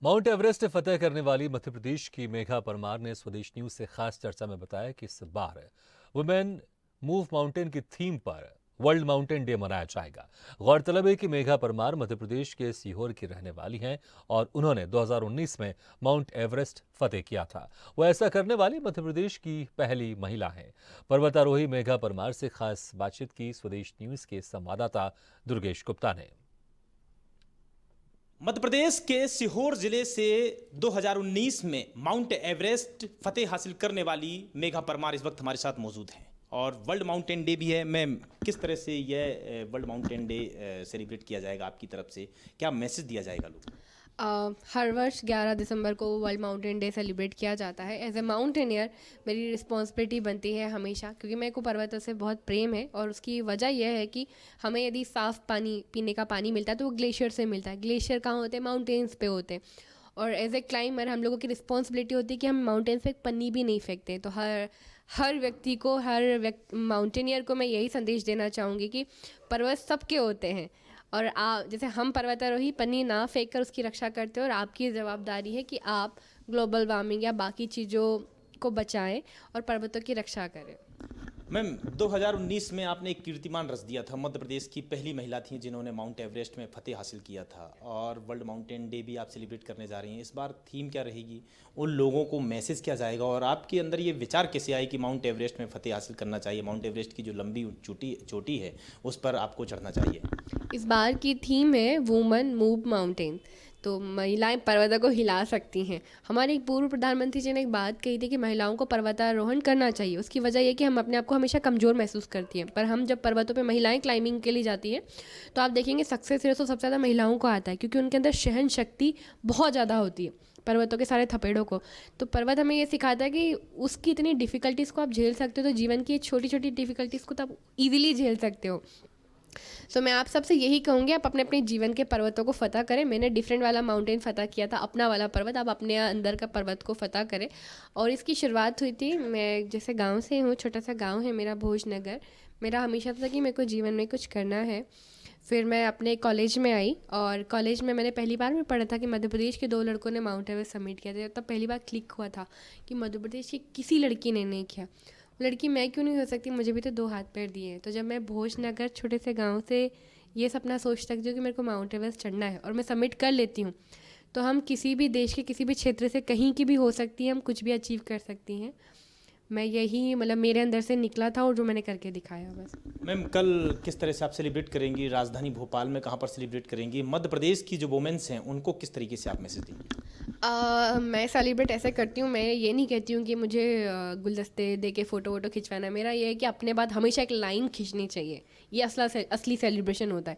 Mount Everest फतेह करने वाली मध्य प्रदेश की मेघा परमार ने स्वदेश न्यूज से खास चर्चा में बताया कि इस बार वुमेन मूव माउंटेन की थीम पर वर्ल्ड माउंटेन डे मनाया जाएगा। गौरतलब है कि मेघा परमार मध्य प्रदेश के सीहोर की रहने वाली हैं और उन्होंने 2019 में माउंट एवरेस्ट फतेह किया था। वो ऐसा करने वाली मध्य प्रदेश की पहली महिला हैं। पर्वतारोही मेघा परमार से खास बातचीत की स्वदेश न्यूज के संवाददाता दुर्गेश गुप्ता ने। मध्य प्रदेश के सीहोर जिले से 2019 में माउंट एवरेस्ट फतेह हासिल करने वाली मेघा परमार इस वक्त हमारे साथ मौजूद हैं और वर्ल्ड माउंटेन डे भी है। मैम, किस तरह से यह वर्ल्ड माउंटेन डे सेलिब्रेट किया जाएगा आपकी तरफ से? क्या मैसेज दिया जाएगा लोगों को? हर वर्ष 11 दिसंबर को वर्ल्ड माउंटेन डे सेलिब्रेट किया जाता है। एज ए माउंटेनियर मेरी रिस्पॉन्सिबिलिटी बनती है हमेशा, क्योंकि मेरे को पर्वतों से बहुत प्रेम है और उसकी वजह यह है कि हमें यदि साफ़ पानी पीने का पानी मिलता है तो वो ग्लेशियर से मिलता है। ग्लेशियर कहाँ होते हैं? माउंटेन्स पे होते हैं। और एज ए क्लाइंबर हम लोगों की रिस्पॉन्सिबिलिटी होती है कि हम माउंटेन्स पे एक पन्नी भी नहीं फेंकते। तो हर व्यक्ति को, माउंटेनियर को मैं यही संदेश देना चाहूँगी कि पर्वत सबके होते हैं और जैसे हम पर्वतारोही पन्नी ना फेंक कर उसकी रक्षा करते हो, और आपकी जवाबदारी है कि आप ग्लोबल वार्मिंग या बाकी चीज़ों को बचाएं और पर्वतों की रक्षा करें। मैम, 2019 में आपने एक कीर्तिमान रच दिया था। मध्य प्रदेश की पहली महिला थी जिन्होंने माउंट एवरेस्ट में फतेह हासिल किया था और वर्ल्ड माउंटेन डे भी आप सेलिब्रेट करने जा रही हैं। इस बार थीम क्या रहेगी? उन लोगों को मैसेज क्या जाएगा और आपके अंदर ये विचार कैसे आए कि माउंट एवरेस्ट में फतेह हासिल करना चाहिए? माउंट एवरेस्ट की जो लंबी चोटी है उस पर आपको चढ़ना चाहिए। इस बार की थीम है वुमन मूव माउंटेन। तो महिलाएं पर्वतों को हिला सकती हैं। हमारे एक पूर्व प्रधानमंत्री जी ने एक बात कही थी कि महिलाओं को पर्वतारोहण करना चाहिए। उसकी वजह यह कि हम अपने आप को हमेशा कमज़ोर महसूस करती हैं, पर हम जब पर्वतों पे महिलाएं क्लाइंबिंग के लिए जाती हैं तो आप देखेंगे सक्सेस रेट तो सबसे ज़्यादा महिलाओं को आता है, क्योंकि उनके अंदर सहन शक्ति बहुत ज़्यादा होती है पर्वतों के सारे थपेड़ों को। तो पर्वत हमें ये सिखाता है कि उसकी इतनी डिफ़िकल्टीज़ को आप झेल सकते हो, तो जीवन की छोटी छोटी डिफ़िकल्टीज़ को तो आप ईजिली झेल सकते हो। सो मैं आप सबसे यही कहूँगी, आप अपने अपने जीवन के पर्वतों को फ़तह करें। मैंने डिफरेंट वाला माउंटेन फ़तह किया था, अपना वाला पर्वत। आप अपने अंदर का पर्वत को फ़तह करें। और इसकी शुरुआत हुई थी, मैं जैसे गांव से हूँ, छोटा सा गांव है मेरा भोजनगर। मेरा हमेशा था कि मेरे को जीवन में कुछ करना है। फिर मैं अपने कॉलेज में आई और कॉलेज में मैंने पहली बार में पढ़ा था कि मध्य प्रदेश के 2 लड़कों ने माउंट एवरेस्ट सबमिट किया था। तब पहली बार क्लिक हुआ था कि मध्य प्रदेश की किसी लड़की ने नहीं किया। लड़की मैं क्यों नहीं हो सकती? मुझे भी तो 2 हाथ पैर दिए हैं। तो जब मैं भोजनगर छोटे से गांव से ये सपना सोच सकती हूँ कि मेरे को माउंट एवरेस्ट चढ़ना है और मैं सबमिट कर लेती हूँ, तो हम किसी भी देश के किसी भी क्षेत्र से कहीं की भी हो सकती है, हम कुछ भी अचीव कर सकती हैं। मैं यही मतलब मेरे अंदर से निकला था और जो मैंने करके दिखाया बस। मैम, कल किस तरह से आप सेलिब्रेट करेंगी? राजधानी भोपाल में कहाँ पर सेलिब्रेट करेंगी? मध्य प्रदेश की जो वुमेन्स हैं उनको किस तरीके से आप मैसेज देंगी? मैं सेलिब्रेट ऐसे करती हूँ, मैं ये नहीं कहती हूँ कि मुझे गुलदस्ते दे के फ़ोटो वोटो खिंचवाना है। मेरा ये है कि अपने बाद हमेशा एक लाइन खींचनी चाहिए। ये असली सेलिब्रेशन होता है।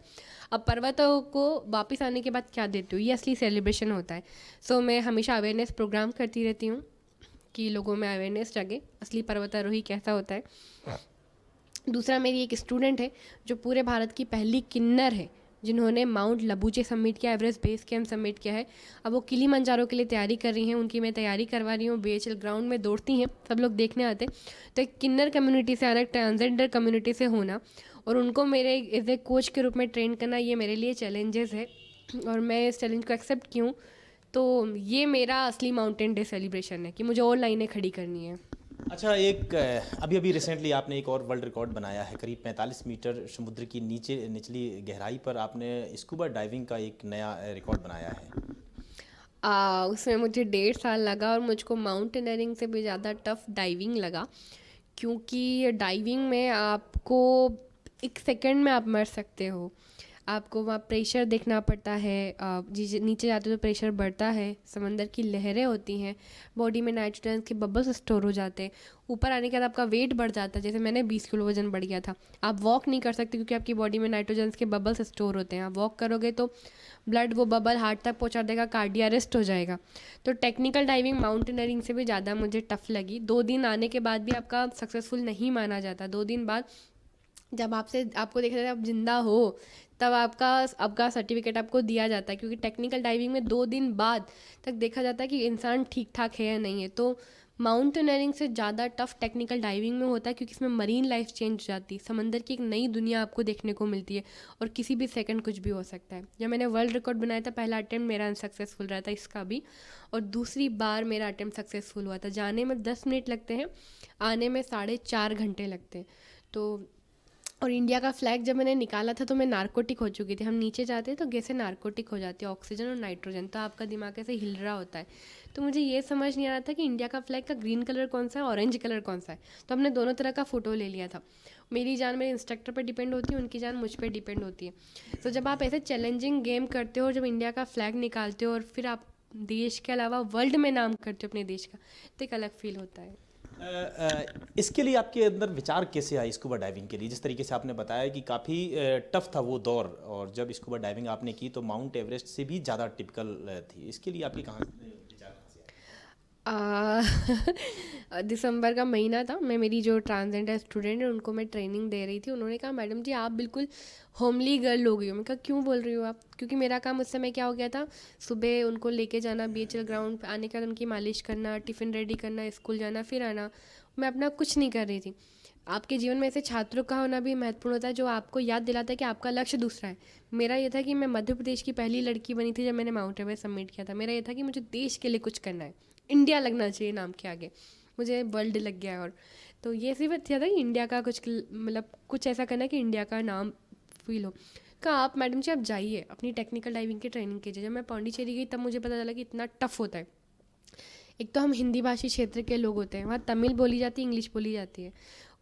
अब पर्वतों को वापस आने के बाद क्या देती हूँ, ये असली सेलिब्रेशन होता है। सो मैं हमेशा अवेयरनेस प्रोग्राम करती रहती हूँ कि लोगों में अवेयरनेस जगे, असली पर्वतारोही कैसा होता है। दूसरा, मेरी एक स्टूडेंट है जो पूरे भारत की पहली किन्नर है जिन्होंने माउंट लबूचे सबमिट किया, एवरेस्ट बेस कैंप सबमिट किया है। अब वो किलिमंजारो के लिए तैयारी कर रही हैं, उनकी मैं तैयारी करवा रही हूँ। बीएचएल ग्राउंड में दौड़ती हैं, सब लोग देखने आते हैं। तो एक किन्नर कम्युनिटी से आना, एक ट्रांसजेंडर कम्युनिटी से होना और उनको मेरे एज ए कोच के रूप में ट्रेन करना, ये मेरे लिए चैलेंजेस है और मैं इस चैलेंज को एक्सेप्ट की हूँ। तो ये मेरा असली माउंटेन डे सेलिब्रेशन है कि मुझे और लाइनें खड़ी करनी है। अच्छा, अभी अभी रिसेंटली आपने एक और वर्ल्ड रिकॉर्ड बनाया है। करीब 45 मीटर समुद्र की निचली गहराई पर आपने स्कूबा डाइविंग का एक नया रिकॉर्ड बनाया है। उसमें मुझे 1.5 साल लगा और मुझको माउंटेनियरिंग से भी ज़्यादा टफ डाइविंग लगा, क्योंकि डाइविंग में आपको 1 सेकंड में आप मर सकते हो। आपको वहाँ प्रेशर देखना पड़ता है, नीचे जाते हो तो प्रेशर बढ़ता है, समंदर की लहरें होती हैं, बॉडी में नाइट्रोजन के बबल्स स्टोर हो जाते हैं। ऊपर आने के बाद आपका वेट बढ़ जाता है, जैसे मैंने 20 किलो वजन बढ़ गया था। आप वॉक नहीं कर सकते क्योंकि आपकी बॉडी में नाइट्रोजन के बबल्स स्टोर होते हैं। आप वॉक करोगे तो ब्लड वो बबल हार्ट तक पहुँचा देगा, कार्डिया अरेस्ट हो जाएगा। तो टेक्निकल डाइविंग माउंटेनियरिंग से भी ज़्यादा मुझे टफ लगी। 2 दिन आने के बाद भी आपका सक्सेसफुल नहीं माना जाता। 2 दिन बाद जब आपको देखा जाता है आप जिंदा हो, तब आपका सर्टिफिकेट आपको दिया जाता है, क्योंकि टेक्निकल डाइविंग में 2 दिन बाद तक देखा जाता है कि इंसान ठीक ठाक है या नहीं है। तो माउंटेनियरिंग से ज़्यादा टफ टेक्निकल डाइविंग में होता है, क्योंकि इसमें मरीन लाइफ चेंज हो जाती है, समंदर की एक नई दुनिया आपको देखने को मिलती है और किसी भी सेकंड कुछ भी हो सकता है। जब मैंने वर्ल्ड रिकॉर्ड बनाया था, पहला अटेम्प्ट मेरा अनसक्सेसफुल रहा था, इसका भी, और दूसरी बार मेरा अटेम्प्ट सक्सेसफुल हुआ था। जाने में 10 मिनट लगते हैं, आने में 4.5 घंटे लगते हैं। तो और इंडिया का फ्लैग जब मैंने निकाला था तो मैं नार्कोटिक हो चुकी थी। हम नीचे जाते हैं तो गैसें नार्कोटिक हो जाती है, ऑक्सीजन और नाइट्रोजन, तो आपका दिमाग ऐसे हिल रहा होता है। तो मुझे ये समझ नहीं आ रहा था कि इंडिया का फ्लैग का ग्रीन कलर कौन सा है, ऑरेंज कलर कौन सा है। तो हमने दोनों तरह का फ़ोटो ले लिया था। मेरी जान मेरे इंस्ट्रक्टर पर डिपेंड होती है, उनकी जान मुझ पर डिपेंड होती है। तो जब आप ऐसे चैलेंजिंग गेम करते हो, जब इंडिया का फ्लैग निकालते हो और फिर आप देश के अलावा वर्ल्ड में नाम करते हो अपने देश का, तो एक अलग फील होता है। इसके लिए आपके अंदर विचार कैसे आया स्कूबा डाइविंग के लिए? जिस तरीके से आपने बताया कि काफ़ी टफ था वो दौर, और जब स्कूबा डाइविंग आपने की तो माउंट एवरेस्ट से भी ज़्यादा टिपिकल थी। इसके लिए आपकी कहाँ विचार कहाँ से दिसंबर का महीना था, मैं मेरी जो ट्रांसजेंडर स्टूडेंट है उनको मैं ट्रेनिंग दे रही थी। उन्होंने कहा, मैडम जी आप बिल्कुल होमली गर्ल हो गई हो। मैं कहा, क्यों बोल रही हो आप? क्योंकि मेरा काम उस समय क्या हो गया था, सुबह उनको लेके जाना BHL ग्राउंड, आने के बाद उनकी मालिश करना, टिफ़िन रेडी करना, स्कूल जाना, फिर आना। मैं अपना कुछ नहीं कर रही थी। आपके जीवन में ऐसे छात्रों का होना भी महत्वपूर्ण होता है जो आपको याद दिलाता है कि आपका लक्ष्य दूसरा है। मेरा ये था कि मैं मध्य प्रदेश की पहली लड़की बनी थी जब मैंने माउंट एवरेस्ट सबमिट किया था। मेरा ये था कि मुझे देश के लिए कुछ करना है, इंडिया लगना चाहिए नाम के आगे, मुझे वर्ल्ड लग गया। और तो ये सिर्फ था कि इंडिया का कुछ, मतलब कुछ ऐसा करना है कि इंडिया का नाम फील हो। कहा, आप मैडम जी आप जाइए अपनी टेक्निकल डाइविंग की ट्रेनिंग कीजिए। जब मैं पौंडीचेरी गई तब मुझे पता चला कि इतना टफ होता है। एक तो हम हिंदी भाषी क्षेत्र के लोग होते हैं, वहाँ तमिल बोली जाती है, इंग्लिश बोली जाती है,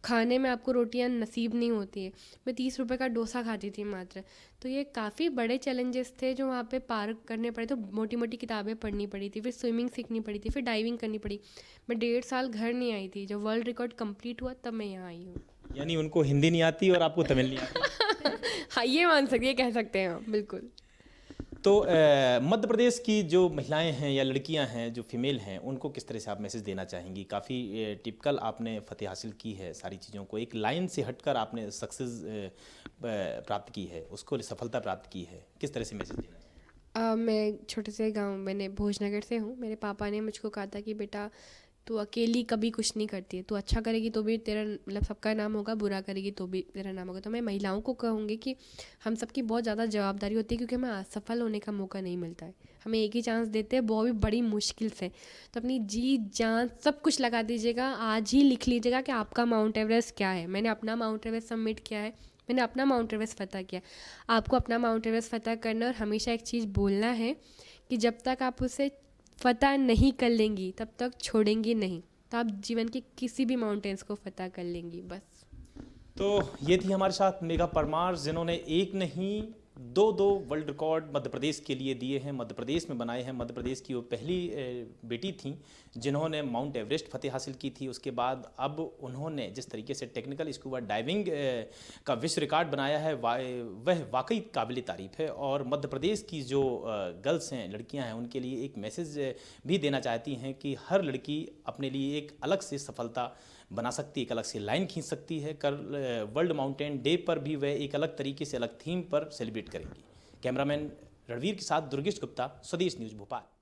खाने में आपको रोटियां नसीब नहीं होती है। मैं 30 रुपये का डोसा खाती थी मात्र। तो ये काफ़ी बड़े चैलेंजेस थे जो वहाँ पे पार करने पड़े। तो मोटी मोटी किताबें पढ़नी पड़ी थी, फिर स्विमिंग सीखनी पड़ी थी, फिर डाइविंग करनी पड़ी। मैं 1.5 साल घर नहीं आई थी। जब वर्ल्ड रिकॉर्ड कंप्लीट हुआ तब मैं यहाँ आई हूँ। यानी उनको हिंदी नहीं आती और आपको तमिल नहीं आती? हाँ, ये मान सकते, ये कह सकते हैं हम, बिल्कुल। तो मध्य प्रदेश की जो महिलाएं हैं या लड़कियां हैं जो फीमेल हैं, उनको किस तरह से आप मैसेज देना चाहेंगी? काफ़ी टिपिकल आपने फतेह हासिल की है, सारी चीज़ों को एक लाइन से हटकर आपने सक्सेस प्राप्त की है, उसको सफलता प्राप्त की है, किस तरह से मैसेज देना चाहेंगी? मैं छोटे से गांव, मैंने भोजनगर से हूँ। मेरे पापा ने मुझको कहा था कि बेटा तू अकेली कभी कुछ नहीं करती है, तू अच्छा करेगी तो भी तेरा, मतलब सबका नाम होगा, बुरा करेगी तो भी तेरा नाम होगा। तो मैं महिलाओं को कहूँगी कि हम सबकी बहुत ज़्यादा जवाबदारी होती है, क्योंकि हमें असफल होने का मौका नहीं मिलता है। हमें एक ही चांस देते हैं, वो भी बड़ी मुश्किल से। तो अपनी जी जान सब कुछ लगा दीजिएगा। आज ही लिख लीजिएगा कि आपका माउंट एवरेस्ट क्या है। मैंने अपना माउंट एवरेस्ट सबमिट किया है, मैंने अपना माउंट एवरेस्ट फतह किया। आपको अपना माउंट एवरेस्ट फतह करना, और हमेशा एक चीज़ बोलना है कि जब तक आप उसे फतह नहीं कर लेंगी तब तक छोड़ेंगी नहीं, तो आप जीवन के किसी भी माउंटेन्स को फतह कर लेंगी। बस। तो ये थी हमारे साथ मेघा परमार, जिन्होंने एक नहीं दो वर्ल्ड रिकॉर्ड मध्य प्रदेश के लिए दिए हैं, मध्य प्रदेश में बनाए हैं। मध्य प्रदेश की वो पहली बेटी थी जिन्होंने माउंट एवरेस्ट फतेह हासिल की थी। उसके बाद अब उन्होंने जिस तरीके से टेक्निकल स्कूबा डाइविंग का विश्व रिकॉर्ड बनाया है, वह वाकई काबिल तारीफ़ है। और मध्य प्रदेश की जो गर्ल्स हैं, लड़कियां हैं, उनके लिए एक मैसेज भी देना चाहती हैं कि हर लड़की अपने लिए एक अलग से सफलता बना सकती है, एक अलग से लाइन खींच सकती है। कल वर्ल्ड माउंटेन डे पर भी वह एक अलग तरीके से, अलग थीम पर सेलिब्रेट करेंगी। कैमरामैन रणवीर के साथ दुर्गेश गुप्ता, स्वदेश न्यूज़ भोपाल।